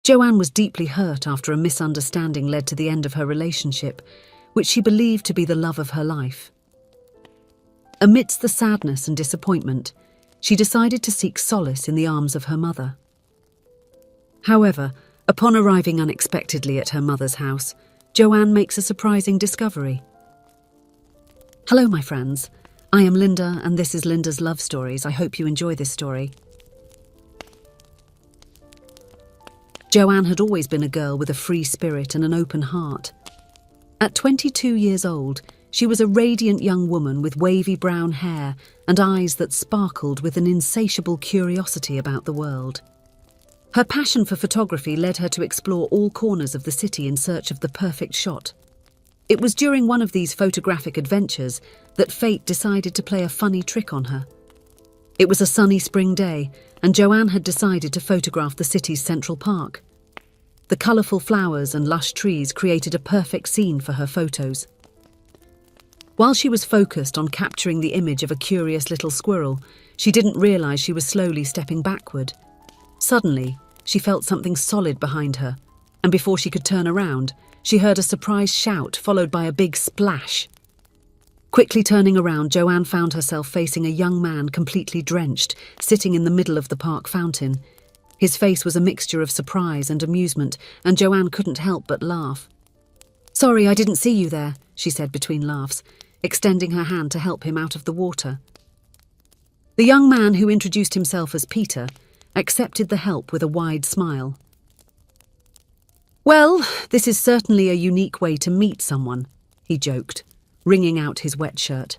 Joanne was deeply hurt after a misunderstanding led to the end of her relationship, which she believed to be the love of her life. Amidst the sadness and disappointment, she decided to seek solace in the arms of her mother. However, upon arriving unexpectedly at her mother's house, Joanne makes a surprising discovery. Hello, my friends. I am Linda, and this is Linda's Love Stories. I hope you enjoy this story. Joanne had always been a girl with a free spirit and an open heart. At 22 years old, she was a radiant young woman with wavy brown hair and eyes that sparkled with an insatiable curiosity about the world. Her passion for photography led her to explore all corners of the city in search of the perfect shot. It was during one of these photographic adventures that fate decided to play a funny trick on her. It was a sunny spring day, and Joanne had decided to photograph the city's Central Park. The colourful flowers and lush trees created a perfect scene for her photos. While she was focused on capturing the image of a curious little squirrel, she didn't realise she was slowly stepping backward. Suddenly, she felt something solid behind her, and before she could turn around, she heard a surprised shout followed by a big splash. Quickly turning around, Joanne found herself facing a young man completely drenched, sitting in the middle of the park fountain. His face was a mixture of surprise and amusement, and Joanne couldn't help but laugh. "Sorry, I didn't see you there," she said between laughs, extending her hand to help him out of the water. The young man, who introduced himself as Peter, accepted the help with a wide smile. "Well, this is certainly a unique way to meet someone," he joked, wringing out his wet shirt.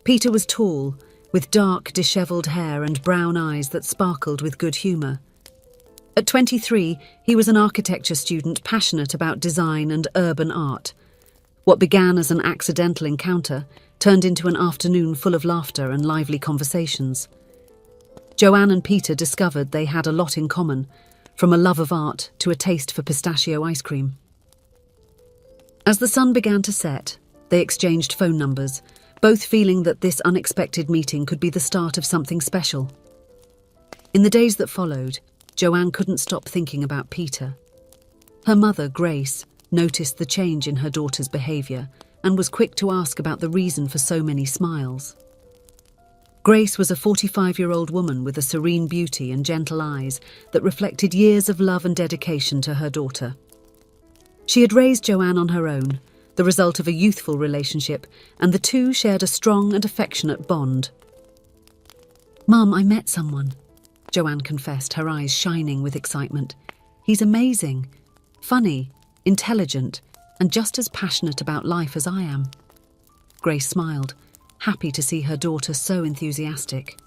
Peter was tall, with dark, dishevelled hair and brown eyes that sparkled with good humour. At 23, he was an architecture student passionate about design and urban art. What began as an accidental encounter turned into an afternoon full of laughter and lively conversations. Joanne and Peter discovered they had a lot in common, from a love of art to a taste for pistachio ice cream. As the sun began to set, they exchanged phone numbers, both feeling that this unexpected meeting could be the start of something special. In the days that followed, Joanne couldn't stop thinking about Peter. Her mother, Grace, noticed the change in her daughter's behaviour and was quick to ask about the reason for so many smiles. Grace was a 45-year-old woman with a serene beauty and gentle eyes that reflected years of love and dedication to her daughter. She had raised Joanne on her own, the result of a youthful relationship, and the two shared a strong and affectionate bond. "Mum, I met someone," Joanne confessed, her eyes shining with excitement. "He's amazing, funny, intelligent, and just as passionate about life as I am." Grace smiled, happy to see her daughter so enthusiastic.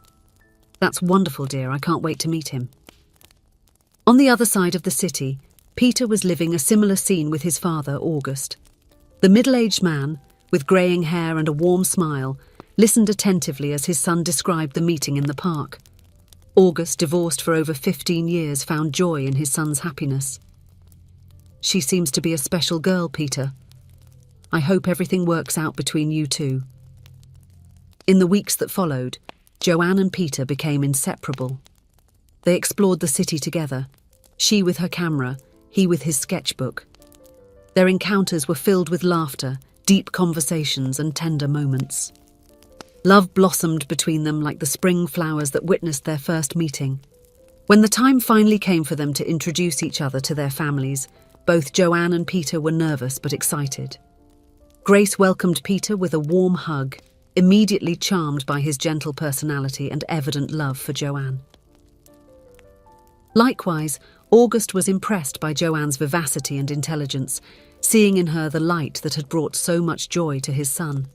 "That's wonderful, dear. I can't wait to meet him." On the other side of the city, Peter was living a similar scene with his father, August. The middle-aged man, with greying hair and a warm smile, listened attentively as his son described the meeting in the park. August, divorced for over 15 years, found joy in his son's happiness. "She seems to be a special girl, Peter. I hope everything works out between you two." In the weeks that followed, Joanne and Peter became inseparable. They explored the city together, she with her camera, he with his sketchbook. Their encounters were filled with laughter, deep conversations, and tender moments. Love blossomed between them like the spring flowers that witnessed their first meeting. When the time finally came for them to introduce each other to their families, both Joanne and Peter were nervous but excited. Grace welcomed Peter with a warm hug, immediately charmed by his gentle personality and evident love for Joanne. Likewise, August was impressed by Joanne's vivacity and intelligence, seeing in her the light that had brought so much joy to his son.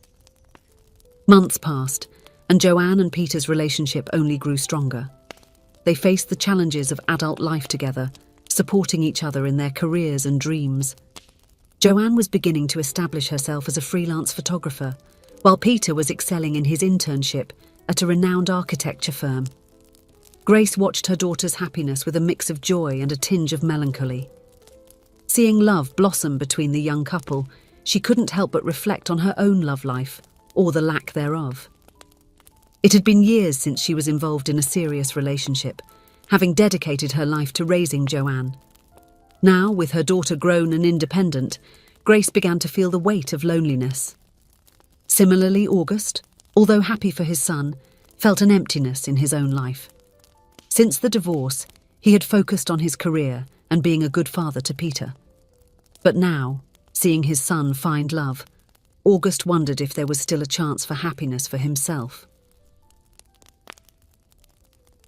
Months passed, and Joanne and Peter's relationship only grew stronger. They faced the challenges of adult life together, supporting each other in their careers and dreams. Joanne was beginning to establish herself as a freelance photographer, while Peter was excelling in his internship at a renowned architecture firm. Grace watched her daughter's happiness with a mix of joy and a tinge of melancholy. Seeing love blossom between the young couple, she couldn't help but reflect on her own love life, or the lack thereof. It had been years since she was involved in a serious relationship, having dedicated her life to raising Joanne. Now, with her daughter grown and independent, Grace began to feel the weight of loneliness. Similarly, August, although happy for his son, felt an emptiness in his own life. Since the divorce, he had focused on his career and being a good father to Peter. But now, seeing his son find love, August wondered if there was still a chance for happiness for himself.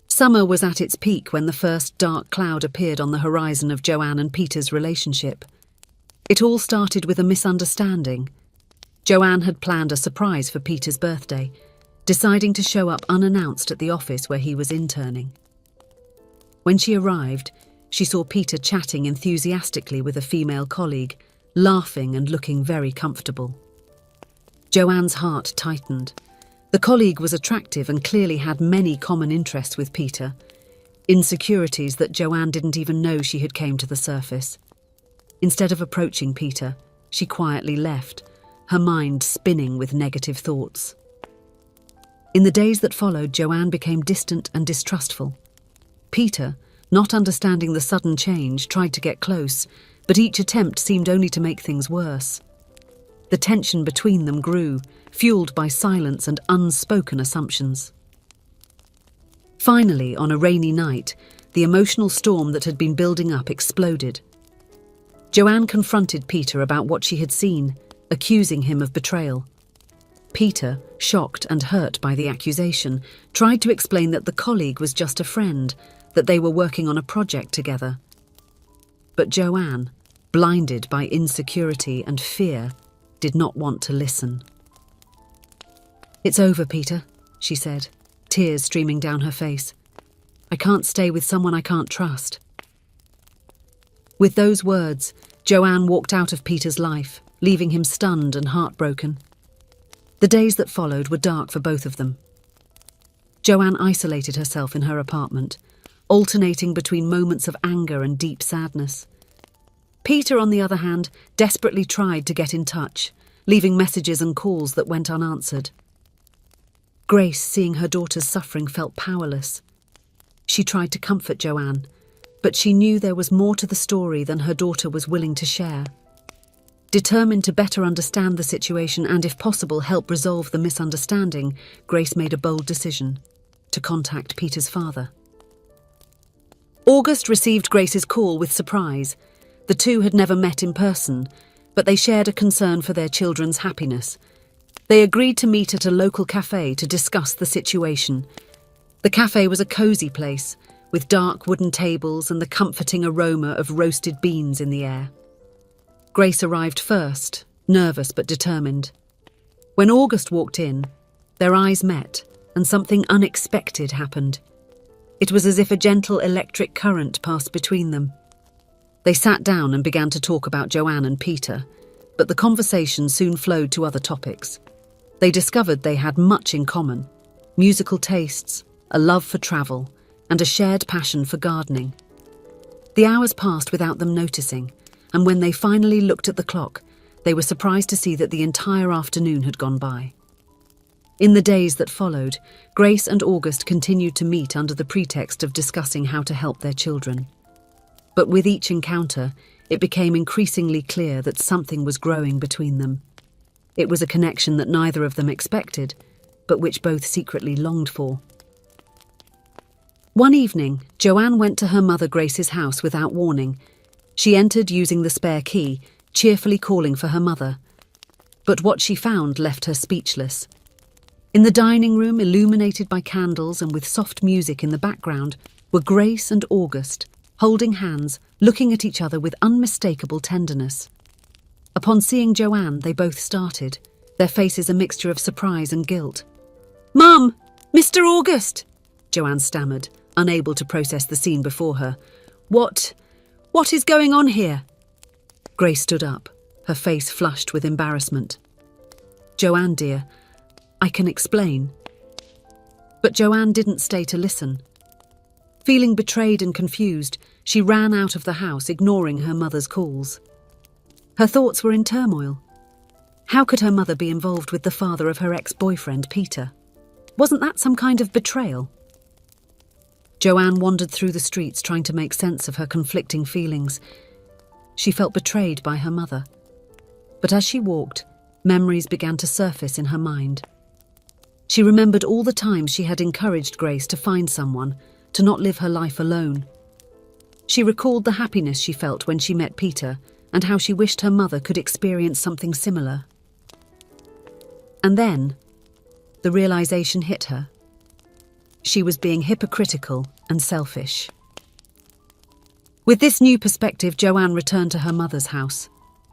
Summer was at its peak when the first dark cloud appeared on the horizon of Joanne and Peter's relationship. It all started with a misunderstanding. Joanne had planned a surprise for Peter's birthday, deciding to show up unannounced at the office where he was interning. When she arrived, she saw Peter chatting enthusiastically with a female colleague, laughing and looking very comfortable. Joanne's heart tightened. The colleague was attractive and clearly had many common interests with Peter, insecurities that Joanne didn't even know she had came to the surface. Instead of approaching Peter, she quietly left, her mind spinning with negative thoughts. In the days that followed, Joanne became distant and distrustful. Peter, not understanding the sudden change, tried to get close, but each attempt seemed only to make things worse. The tension between them grew, fueled by silence and unspoken assumptions. Finally, on a rainy night, the emotional storm that had been building up exploded. Joanne confronted Peter about what she had seen, accusing him of betrayal. Peter, shocked and hurt by the accusation, tried to explain that the colleague was just a friend, that they were working on a project together. But Joanne, blinded by insecurity and fear, did not want to listen. "It's over, Peter," she said, tears streaming down her face. "I can't stay with someone I can't trust." With those words, Joanne walked out of Peter's life, leaving him stunned and heartbroken. The days that followed were dark for both of them. Joanne isolated herself in her apartment, alternating between moments of anger and deep sadness. Peter, on the other hand, desperately tried to get in touch, leaving messages and calls that went unanswered. Grace, seeing her daughter's suffering, felt powerless. She tried to comfort Joanne, but she knew there was more to the story than her daughter was willing to share. Determined to better understand the situation and, if possible, help resolve the misunderstanding, Grace made a bold decision: to contact Peter's father. August received Grace's call with surprise. The two had never met in person, but they shared a concern for their children's happiness. They agreed to meet at a local cafe to discuss the situation. The cafe was a cosy place, with dark wooden tables and the comforting aroma of roasted beans in the air. Grace arrived first, nervous but determined. When August walked in, their eyes met, and something unexpected happened. It was as if a gentle electric current passed between them. They sat down and began to talk about Joanne and Peter, but the conversation soon flowed to other topics. They discovered they had much in common: musical tastes, a love for travel, and a shared passion for gardening. The hours passed without them noticing, and when they finally looked at the clock, they were surprised to see that the entire afternoon had gone by. In the days that followed, Grace and August continued to meet under the pretext of discussing how to help their children. But with each encounter, it became increasingly clear that something was growing between them. It was a connection that neither of them expected, but which both secretly longed for. One evening, Joanne went to her mother Grace's house without warning. She entered using the spare key, cheerfully calling for her mother. But what she found left her speechless. In the dining room, illuminated by candles and with soft music in the background, were Grace and August, holding hands, looking at each other with unmistakable tenderness. Upon seeing Joanne, they both started, their faces a mixture of surprise and guilt. "Mum! Mr. August!" Joanne stammered, unable to process the scene before her. What is going on here?" Grace stood up, her face flushed with embarrassment. "Joanne, dear, I can explain." But Joanne didn't stay to listen. Feeling betrayed and confused, she ran out of the house, ignoring her mother's calls. Her thoughts were in turmoil. How could her mother be involved with the father of her ex-boyfriend, Peter? Wasn't that some kind of betrayal? Joanne wandered through the streets trying to make sense of her conflicting feelings. She felt betrayed by her mother. But as she walked, memories began to surface in her mind. She remembered all the times she had encouraged Grace to find someone, to not live her life alone. She recalled the happiness she felt when she met Peter and how she wished her mother could experience something similar. And then, the realization hit her. She was being hypocritical and selfish. With this new perspective, Joanne returned to her mother's house.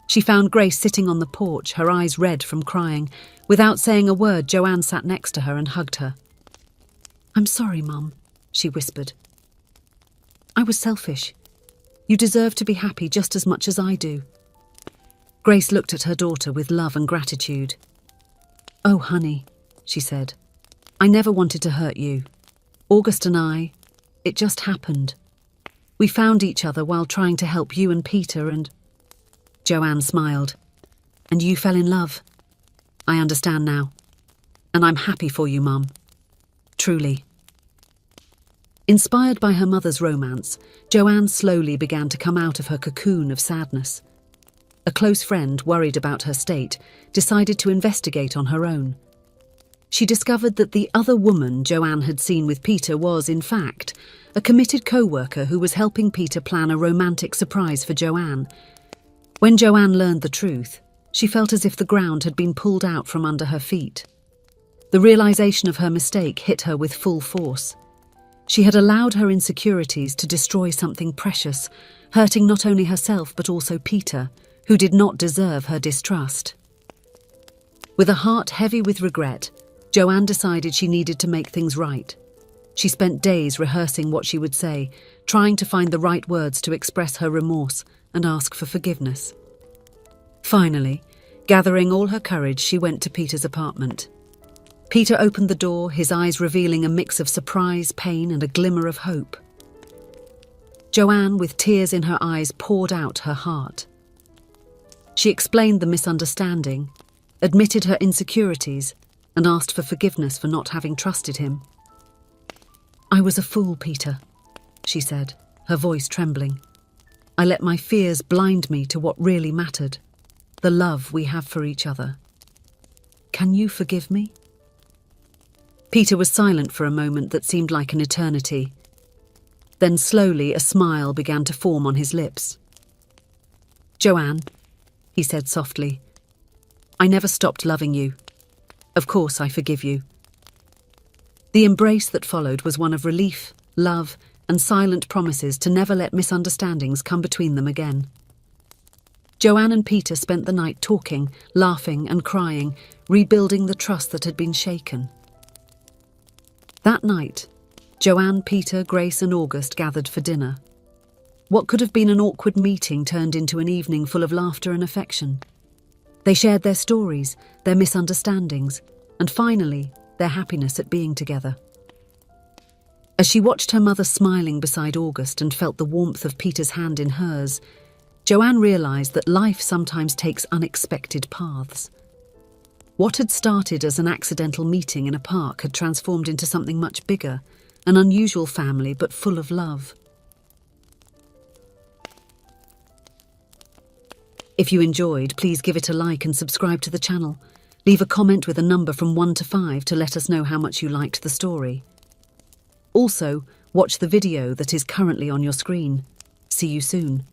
She found Grace sitting on the porch, her eyes red from crying. Without saying a word, Joanne sat next to her and hugged her. "I'm sorry, Mum," she whispered. "I was selfish. You deserve to be happy just as much as I do." Grace looked at her daughter with love and gratitude. "Oh, honey," she said, "I never wanted to hurt you. August and it just happened. We found each other while trying to help you and Peter and—" Joanne smiled. "And you fell in love. I understand now. And I'm happy for you, Mum. Truly." Inspired by her mother's romance, Joanne slowly began to come out of her cocoon of sadness. A close friend, worried about her state, decided to investigate on her own. She discovered that the other woman Joanne had seen with Peter was, in fact, a committed co-worker who was helping Peter plan a romantic surprise for Joanne. When Joanne learned the truth, she felt as if the ground had been pulled out from under her feet. The realization of her mistake hit her with full force. She had allowed her insecurities to destroy something precious, hurting not only herself but also Peter, who did not deserve her distrust. With a heart heavy with regret, Joanne decided she needed to make things right. She spent days rehearsing what she would say, trying to find the right words to express her remorse and ask for forgiveness. Finally, gathering all her courage, she went to Peter's apartment. Peter opened the door, his eyes revealing a mix of surprise, pain, and a glimmer of hope. Joanne, with tears in her eyes, poured out her heart. She explained the misunderstanding, admitted her insecurities, and asked for forgiveness for not having trusted him. "I was a fool, Peter," she said, her voice trembling. "I let my fears blind me to what really mattered, the love we have for each other. Can you forgive me?" Peter was silent for a moment that seemed like an eternity. Then slowly a smile began to form on his lips. "Joanne," he said softly, "I never stopped loving you. Of course I forgive you." The embrace that followed was one of relief, love, and silent promises to never let misunderstandings come between them again. Joanne and Peter spent the night talking, laughing and crying, rebuilding the trust that had been shaken. That night, Joanne, Peter, Grace and August gathered for dinner. What could have been an awkward meeting turned into an evening full of laughter and affection. They shared their stories, their misunderstandings, and finally, their happiness at being together. As she watched her mother smiling beside August and felt the warmth of Peter's hand in hers, Joanne realized that life sometimes takes unexpected paths. What had started as an accidental meeting in a park had transformed into something much bigger, an unusual family but full of love. If you enjoyed, please give it a like and subscribe to the channel. Leave a comment with a number from 1 to 5 to let us know how much you liked the story. Also, watch the video that is currently on your screen. See you soon.